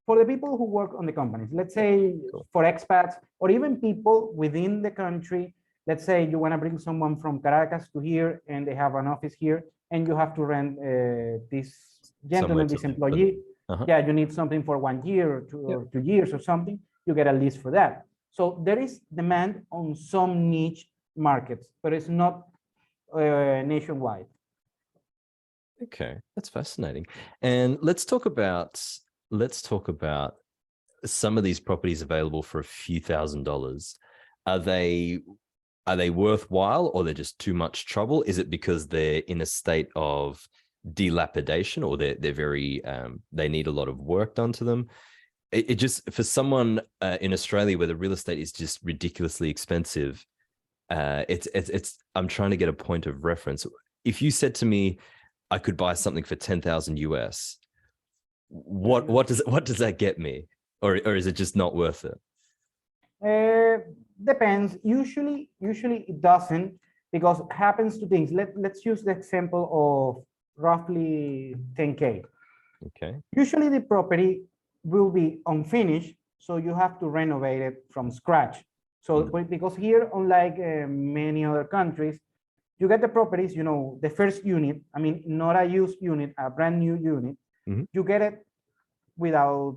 Speaker 2: For the people who work on the companies, let's say for expats or even people within the country. Let's say you want to bring someone from Caracas to here and they have an office here and you have to rent this gentleman, this employee. Yeah, you need something for 1 year or 2 years or something. You get a lease for that. So there is demand on some niche markets, but it's not nationwide.
Speaker 1: Okay, that's fascinating. And let's talk about some of these properties available for a few $1,000s. Are they worthwhile, or they're just too much trouble? Is it because they're in a state of dilapidation, or they're very they need a lot of work done to them? It just, for someone in Australia where the real estate is just ridiculously expensive, it's I'm trying to get a point of reference. If you said to me, I could buy something for 10,000 US, what does that get me, or is it just not worth it?
Speaker 2: Depends. Usually it doesn't, because it happens to things. Let's use the example of roughly 10K.
Speaker 1: Okay.
Speaker 2: Usually the property will be unfinished, so you have to renovate it from scratch. So because here, unlike many other countries, you get the properties, you know, the first unit, I mean, not a used unit, a brand new unit, you get it without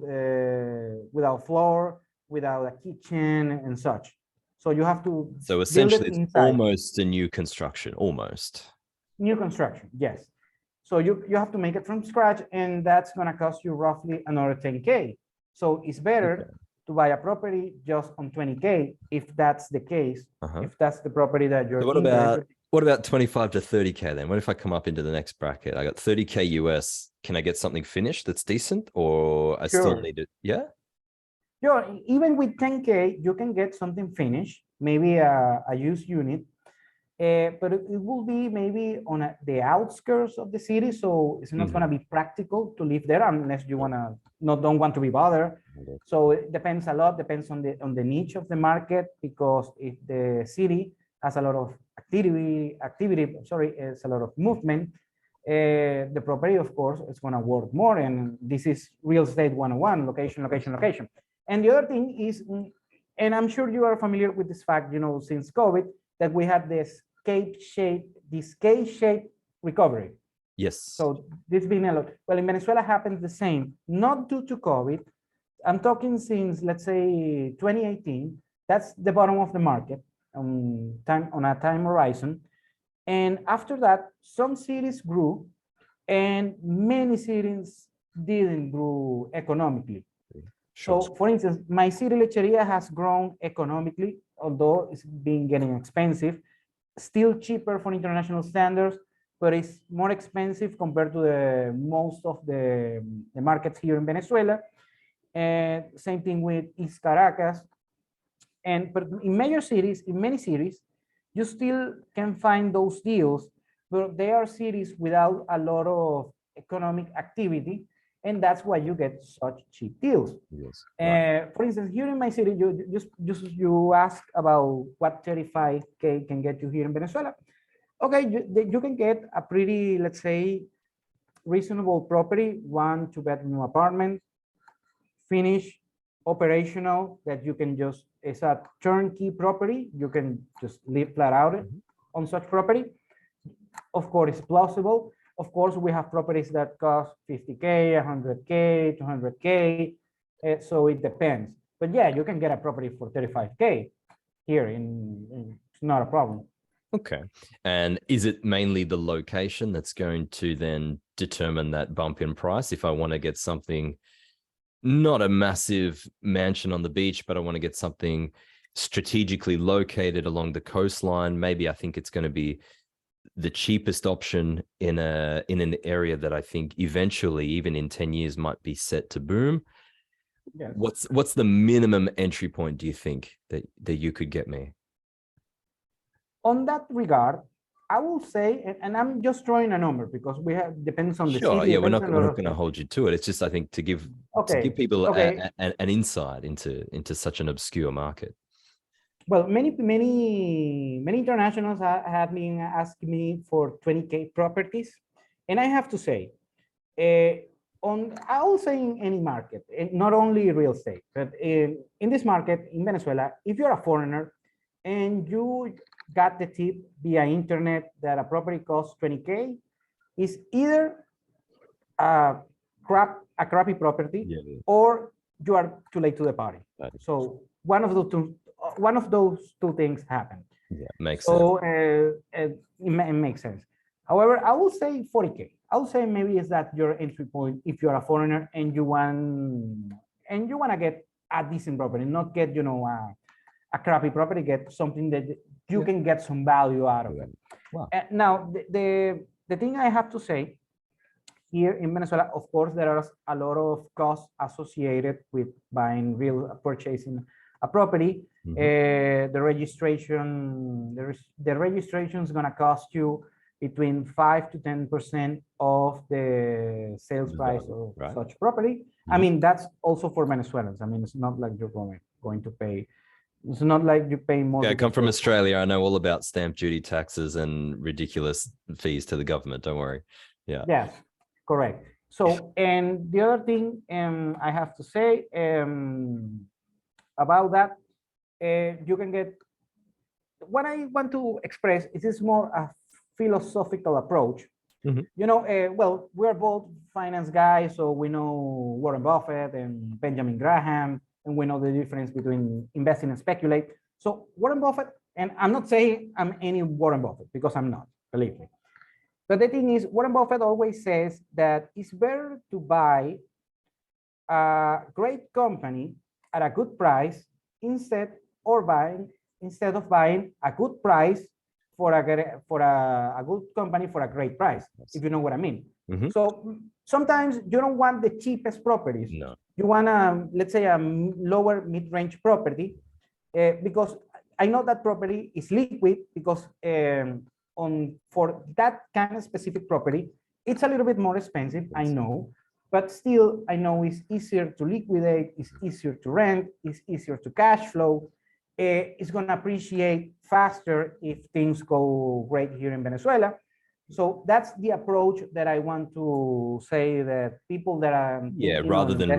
Speaker 2: floor, without a kitchen and such. So you have to.
Speaker 1: So essentially, it's almost a new construction, almost.
Speaker 2: New construction, yes. So you have to make it from scratch, and that's going to cost you roughly another 10K. So it's better to buy a property just on 20K, if that's the case, if that's the property that you're.
Speaker 1: So what about 25 to 30K then? What if I come up into the next bracket? I got 30K US. Can I get something finished that's decent, or I still need it? Yeah.
Speaker 2: Sure. Even with 10K, you can get something finished, maybe a used unit, but it will be maybe on the outskirts of the city, so it's not going to be practical to live there unless you don't want to be bothered. So it depends a lot, depends on the niche of the market, because if the city has a lot of activity, it's a lot of movement, the property, of course, is going to work more. And this is real estate 101, location, location, location. And the other thing is, and I'm sure you are familiar with this fact, you know, since COVID, that we had this K-shaped recovery.
Speaker 1: Yes.
Speaker 2: So this been a lot. Well, in Venezuela happens the same, not due to COVID. I'm talking since, let's say, 2018. That's the bottom of the market on a time horizon. And after that, some cities grew and many cities didn't grow economically. So for instance, my city, Lecheria, has grown economically, although it's been getting expensive, still cheaper for international standards, but it's more expensive compared to the most of the markets here in Venezuela. And same thing with East Caracas. But in major cities, in many cities, you still can find those deals, but they are cities without a lot of economic activity, and that's why you get such cheap deals.
Speaker 1: Yes.
Speaker 2: For instance, here in my city, you ask about what 35K can get you here in Venezuela. Okay, you can get a pretty, let's say, reasonable property, 1 2-bedroom apartment, finished, operational, that you can just, it's a turnkey property, you can just live flat out on such property. Of course, it's plausible. Of course, we have properties that cost 50K, 100K, 200K. So it depends. But yeah, you can get a property for 35K here it's not a problem.
Speaker 1: Okay. And is it mainly the location that's going to then determine that bump in price? If I want to get something, not a massive mansion on the beach, but I want to get something strategically located along the coastline, maybe I think it's going to be the cheapest option in an area that I think eventually, even in 10 years, might be set to boom. Yes. What's the minimum entry point, do you think, that you could get me?
Speaker 2: On that regard, I will say, and I'm just throwing a number because we have depends on the
Speaker 1: Sure.
Speaker 2: city.
Speaker 1: Yeah, we're
Speaker 2: Depends
Speaker 1: not
Speaker 2: on a
Speaker 1: we're
Speaker 2: lot
Speaker 1: not
Speaker 2: of
Speaker 1: going to
Speaker 2: things.
Speaker 1: hold you to it. It's just, I think, to give
Speaker 2: Okay,
Speaker 1: people
Speaker 2: okay.
Speaker 1: an insight into such an obscure market.
Speaker 2: Well, many internationals have been asking me for 20K properties, and I have to say, I will say in any market, not only real estate, but in this market in Venezuela, if you're a foreigner and you got the tip via internet that a property costs 20K, is either a crappy property, or you are too late to the party. So one of those two things happen.
Speaker 1: Yeah, makes
Speaker 2: sense.
Speaker 1: So
Speaker 2: it makes sense. However, I will say 40K. I will say maybe is that your entry point if you're a foreigner and you want to get a decent property, not get a crappy property, get something that you can get some value out of it.
Speaker 1: Wow.
Speaker 2: Now the thing I have to say, here in Venezuela, of course, there are a lot of costs associated with purchasing a property. The registration is going to cost you between 5 to 10% of the sales price of such property. I mean, that's also for Venezuelans. I mean, it's not like you're going to pay. It's not like you pay more.
Speaker 1: Yeah, I come from Australia. I know all about stamp duty, taxes, and ridiculous fees to the government. Don't worry. Yeah.
Speaker 2: Yes. Correct. So, and the other thing I have to say about that, you can get, what I want to express is this more a philosophical approach. Well, we're both finance guys, so we know Warren Buffett and Benjamin Graham, and we know the difference between investing and speculate. So Warren Buffett, and I'm not saying I'm any Warren Buffett because I'm not, believe me. But the thing is, Warren Buffett always says that it's better to buy a great company at a good price instead of buying a good price for a good company for a great price, if you know what I mean. So sometimes you don't want the cheapest properties.
Speaker 1: No.
Speaker 2: You want let's say a lower mid-range property, because I know that property is liquid because for that kind of specific property, it's a little bit more expensive, I know, but still I know it's easier to liquidate, it's easier to rent, it's easier to cash flow. It's going to appreciate faster if things go great here in Venezuela. So that's the approach that I want to say that people that are
Speaker 1: rather than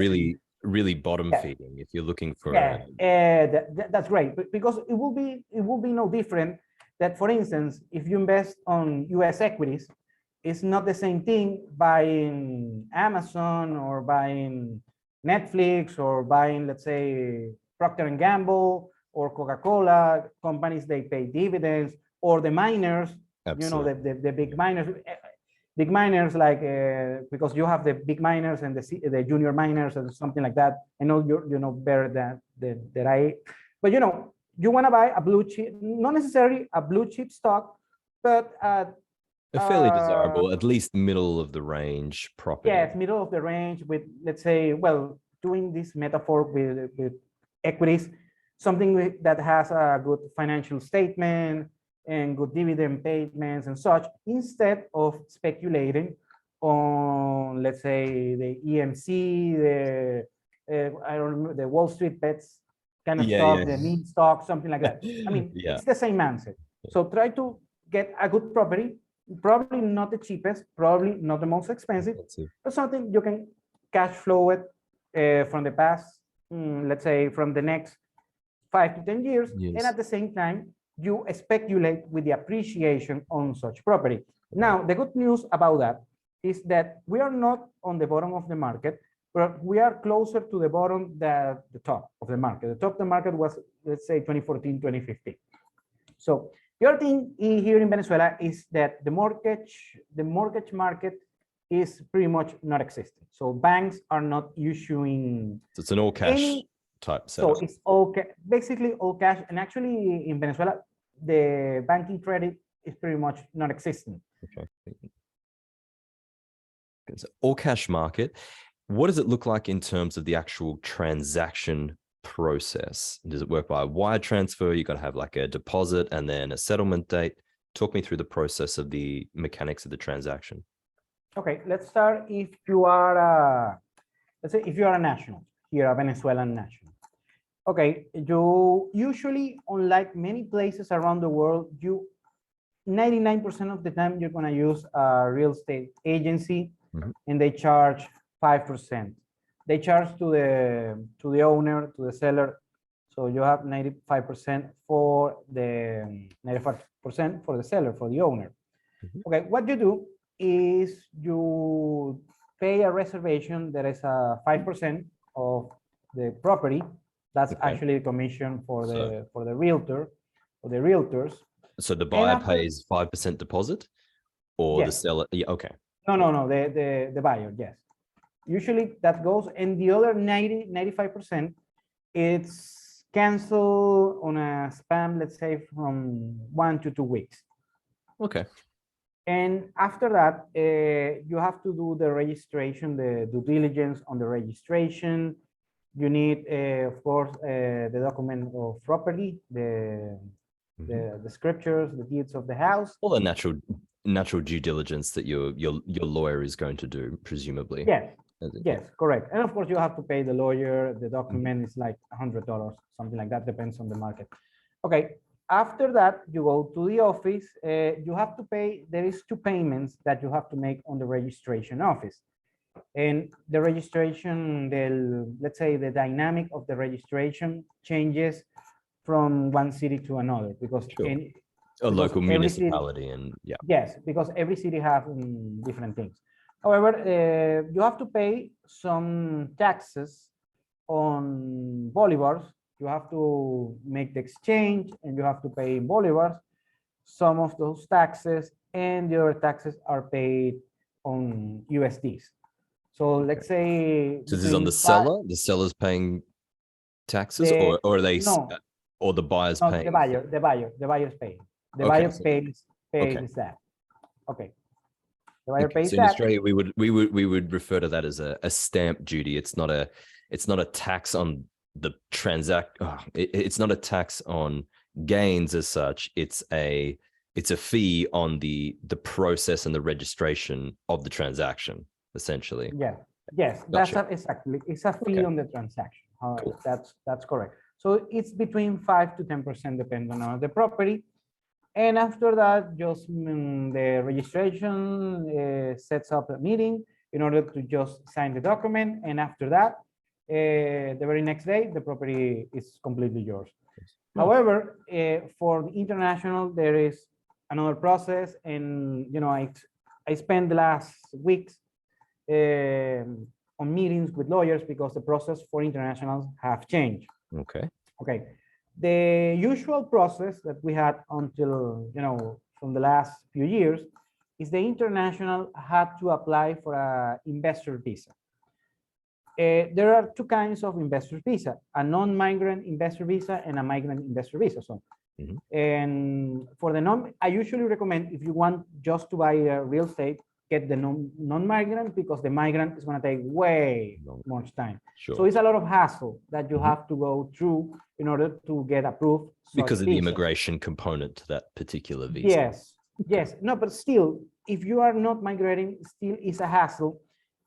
Speaker 1: really bottom feeding, if you're looking for
Speaker 2: that's great, because it will be no different that, for instance, if you invest on US equities, it's not the same thing buying Amazon or buying Netflix or buying, let's say, Procter & Gamble or Coca-Cola, companies they pay dividends, or the miners. Absolutely. The big miners like because you have the big miners and the junior miners and something like that. I know you know better that I, but you want to buy a blue chip, not necessarily a blue chip stock, but a
Speaker 1: fairly desirable, at least middle of the range property.
Speaker 2: Yes, middle of the range with, let's say, well, doing this metaphor with equities, something that has a good financial statement and good dividend payments and such, instead of speculating on, let's say, the EMC, I don't remember, the Wall Street bets kind of stock, the meme stock, something like that. I mean, it's the same mindset. So try to get a good property, probably not the cheapest, probably not the most expensive, but something you can cash flow it from the past, let's say from the next 5 to 10 years, and at the same time, you speculate with the appreciation on such property. Now, the good news about that is that we are not on the bottom of the market, but we are closer to the bottom than the top of the market. The top of the market was, let's say, 2014, 2015. So the other thing here in Venezuela is that the mortgage market is pretty much not existing. So banks are not issuing.
Speaker 1: So it's an all cash type setup.
Speaker 2: So it's basically all cash. And actually in Venezuela, the banking credit is pretty much not existing.
Speaker 1: Okay. It's all cash market. What does it look like in terms of the actual transaction process? Does it work by wire transfer? You got to have like a deposit and then a settlement date. talk me through the process of the mechanics of the transaction.
Speaker 2: Okay, let's start if you are, let's say if you are a national, here a Venezuelan national. Okay, you usually, unlike many places around the world, 99% of the time you're gonna use a real estate agency, and they charge 5%. They charge to the owner, to the seller. So you have 95% for the 95% for the seller, for the owner. Okay, what you do is you pay a reservation that is a 5% of the property. That's actually the commission for the realtor or the realtors.
Speaker 1: So the buyer pays 5% deposit, or the seller? Yeah, okay.
Speaker 2: No, the buyer, yes. Usually that goes, and the other 95%, it's canceled on a span, let's say from 1 to 2 weeks.
Speaker 1: Okay.
Speaker 2: And after that, you have to do the registration, the due diligence on the registration. You need, of course, the document of property, the scriptures, the deeds of the house.
Speaker 1: All the natural due diligence that your lawyer is going to do, presumably.
Speaker 2: Yes. Yes, correct. And of course, you have to pay the lawyer. The document is like $100, something like that, depends on the market. Okay. After that, you go to the office. You have to pay. There is 2 payments that you have to make on the registration office. And the registration, let's say the dynamic of the registration changes from one city to another, because
Speaker 1: a local municipality city, and yeah.
Speaker 2: Yes, because every city has different things. However, you have to pay some taxes on bolivars. You have to make the exchange, and you have to pay in bolivars some of those taxes, and the other taxes are paid on USDs. So let's say.
Speaker 1: So this is on the seller. The seller's paying taxes, or are they? No. Or the buyer's paying?
Speaker 2: The buyer. The buyer's paying. The buyer pays that. Okay. The buyer pays
Speaker 1: that. In Australia, we would refer to that as a stamp duty. It's not a tax on the it's not a tax on gains as such. It's a fee on the process and the registration of the transaction, essentially.
Speaker 2: Yeah. Yes. Gotcha. Exactly. It's a fee on the transaction. Cool. That's correct. So it's between 5 to 10%, depending on the property. And after that, just the registration sets up a meeting in order to just sign the document. And after that, the very next day, the property is completely yours. Oh. However, for the international, there is another process. And, I spent the last weeks on meetings with lawyers because the process for internationals have changed. Okay. The usual process that we had until, from the last few years is the international had to apply for an investor visa. There are 2 kinds of investor visa, a non-migrant investor visa and a migrant investor visa. So, and for the I usually recommend, if you want just to buy a real estate, get the non-migrant, because the migrant is going to take way much time. Sure. So it's a lot of hassle that you have to go through in order to get approved.
Speaker 1: Because of the immigration component to that particular visa.
Speaker 2: Yes, yes. No, but still, if you are not migrating, still is a hassle.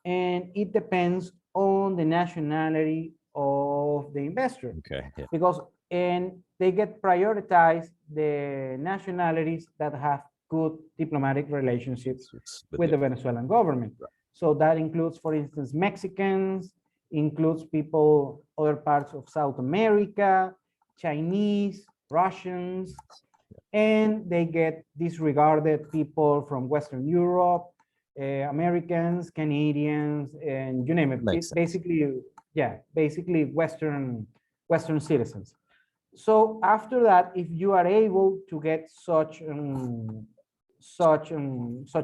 Speaker 2: And it depends on the nationality of the investor.
Speaker 1: Okay. Yeah.
Speaker 2: Because, and they get prioritized the nationalities that have good diplomatic relationships with the Venezuelan government. Right. So that includes, for instance, Mexicans, includes people, other parts of South America, Chinese, Russians, and they get disregarded people from Western Europe, Americans, Canadians, and you name it. It's basically, basically Western citizens. So after that, if you are able to get such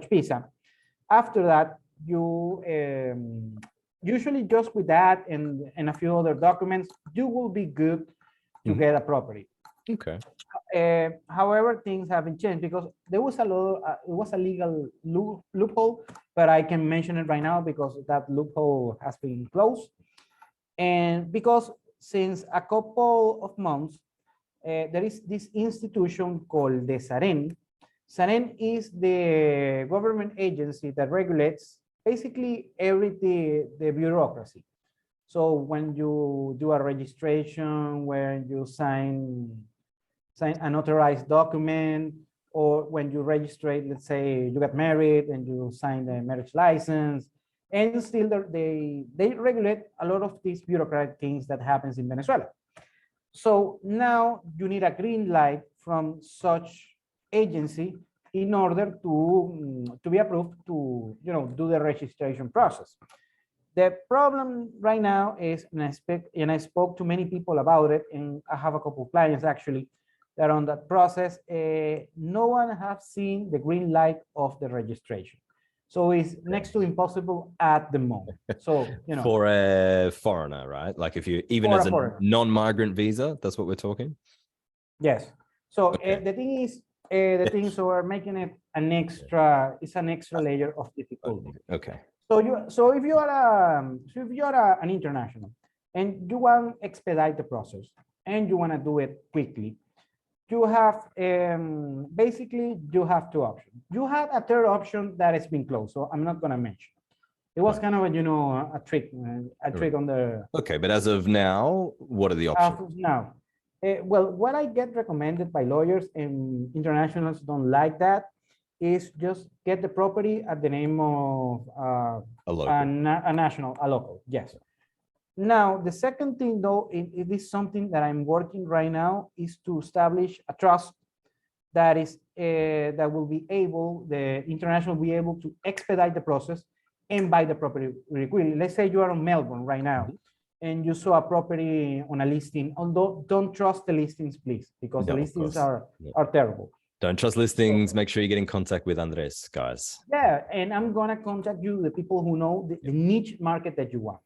Speaker 2: visa, after that, you usually just with that and a few other documents, you will be good to get a property.
Speaker 1: Okay.
Speaker 2: However, things haven't changed because there was a legal loophole, but I can mention it right now because that loophole has been closed. And because since a couple of months, there is this institution called the SAREN. SAREN is the government agency that regulates basically everything, the bureaucracy. So when you do a registration, when you sign an authorized document, or when you register, let's say you got married and you sign the marriage license, and still they regulate a lot of these bureaucratic things that happens in Venezuela. So now you need a green light from such agency in order to be approved to, you know, do the registration process. The problem right now is, and I spoke to many people about it, and I have a couple of clients actually that on that process, no one has seen the green light of the registration. So it's next to impossible at the moment. So, you know,
Speaker 1: for a foreigner, right? Like if you, even as a non-migrant visa, that's what we're talking.
Speaker 2: Yes. So the thing is, so we're making it an extra, it's an extra layer of difficulty.
Speaker 1: Okay.
Speaker 2: So if you are an international and you want to expedite the process and you want to do it quickly, you have basically you have two options. You have a third option that has been closed, so I'm not going to mention. It was kind of a, you know, a trick on the.
Speaker 1: Okay, but as of now, what are the options?
Speaker 2: Now, well, what I get recommended by lawyers and internationals don't like that is just get the property at the name of a local. Yes. Now, the second thing, though, it is something that I'm working right now, is to establish a trust that is that will be able, the international will be able to expedite the process and buy the property really quickly. Let's say you are in Melbourne right now, and you saw a property on a listing. Although don't trust the listings, please, because the listings are terrible.
Speaker 1: Don't trust listings. Make sure you get in contact with Andres, guys.
Speaker 2: Yeah, and I'm gonna contact you, the people who know the niche market that you want.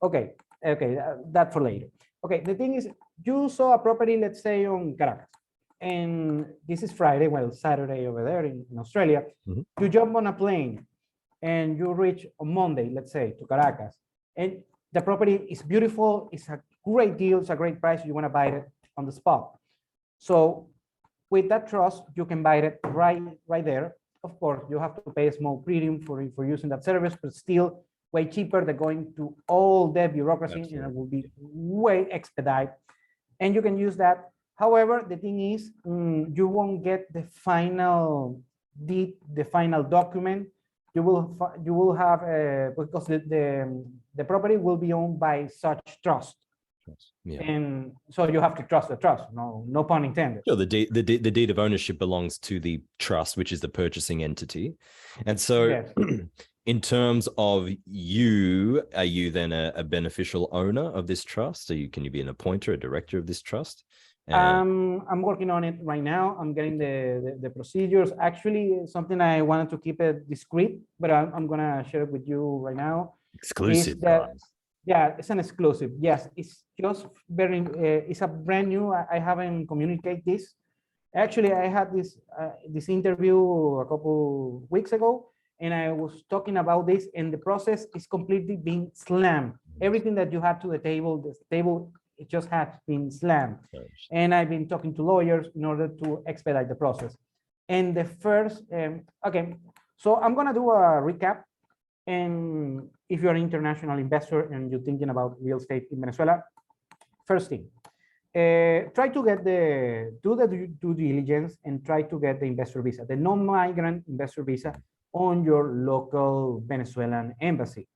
Speaker 2: Okay, that for later. Okay, the thing is, you saw a property, let's say on Caracas, and this is Friday, well, Saturday over there in Australia. You jump on a plane and you reach on Monday, let's say, to Caracas, and the property is beautiful, it's a great deal, it's a great price, you want to buy it on the spot. So with that trust, you can buy it right there. Of course, you have to pay a small premium for using that service, but still way cheaper than going to all the bureaucracy. Absolutely. And it will be way expedite. And you can use that. However, the thing is, you won't get the final deed, the final document. You will have because the property will be owned by such trust. Yeah. And so you have to trust the trust. No pun intended.
Speaker 1: Sure, the deed of ownership belongs to the trust, which is the purchasing entity. And so yes. In terms of you, are you then a beneficial owner of this trust? Can you be an appointer, a director of this trust?
Speaker 2: I'm working on it right now. I'm getting the procedures. Actually, something I wanted to keep it discreet, but I'm gonna share it with you right now.
Speaker 1: Exclusive.
Speaker 2: Yeah, it's an exclusive. Yes, it's just very. It's a brand new. I haven't communicated this. Actually, I had this interview a couple weeks ago, and I was talking about this, and the process is completely being slammed. Everything that you had to the table, it just has been slammed. And I've been talking to lawyers in order to expedite the process. And the first, okay, so I'm gonna do a recap. And if you're an international investor and you're thinking about real estate in Venezuela, first thing, try to get do the due diligence and try to get the investor visa, the non-migrant investor visa on your local Venezuelan embassy.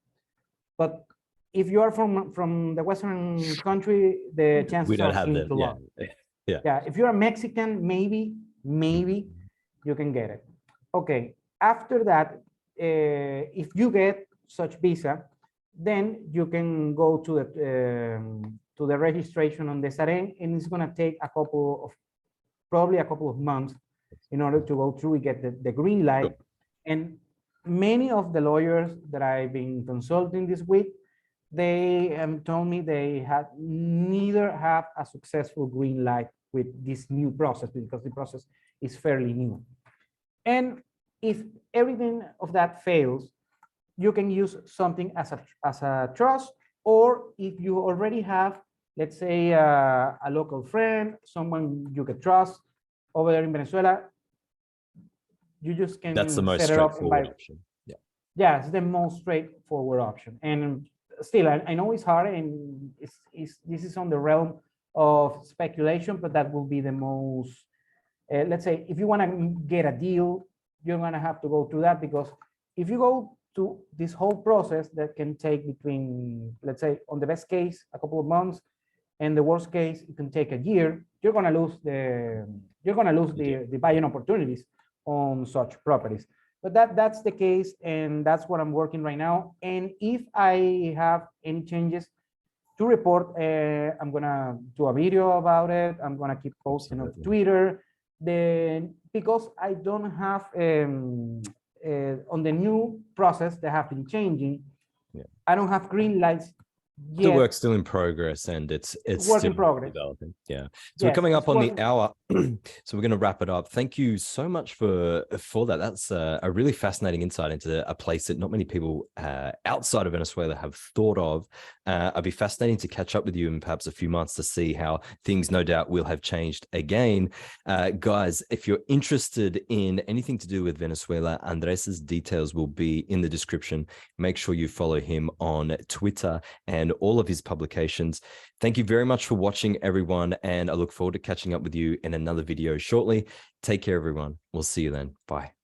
Speaker 2: But if you are from the Western country, the chances are slim to low. Yeah. If you're a Mexican, maybe you can get it. Okay. After that, if you get such visa, then you can go to the registration on the SAREN, and it's going to take probably a couple of months in order to go through and get the green light. And many of the lawyers that I've been consulting this week, they told me they neither have a successful green light with this new process, because the process is fairly new. And if everything of that fails, you can use something as a trust, or if you already have, let's say, a local friend, someone you can trust over there in Venezuela, you just can
Speaker 1: That's the most
Speaker 2: set it up
Speaker 1: straightforward option. Yeah.
Speaker 2: Yeah, it's the most straightforward option. And still, I know it's hard, and this is on the realm of speculation, but that will be the most, let's say, if you want to get a deal, you're going to have to go through that, because if you go to this whole process, that can take between, let's say, on the best case, a couple of months, and the worst case, it can take a year. You're going to lose the buying opportunities on such properties. But that's the case, and that's what I'm working right now. And if I have any changes to report, I'm gonna do a video about it. I'm gonna keep posting on Twitter. Then, because I don't have on the new process that have been changing, I don't have green lights yet.
Speaker 1: The work's still in progress, and it's
Speaker 2: work
Speaker 1: still
Speaker 2: in progress.
Speaker 1: Developing. Yeah. So we're coming up on the hour, so we're going to wrap it up. Thank you so much for that. That's a really fascinating insight into a place that not many people outside of Venezuela have thought of. I'd be fascinating to catch up with you in perhaps a few months to see how things, no doubt, will have changed again. Guys, if you're interested in anything to do with Venezuela, Andres's details will be in the description. Make sure you follow him on Twitter and all of his publications. Thank you very much for watching, everyone, and I look forward to catching up with you in another video shortly. Take care, everyone. We'll see you then. Bye.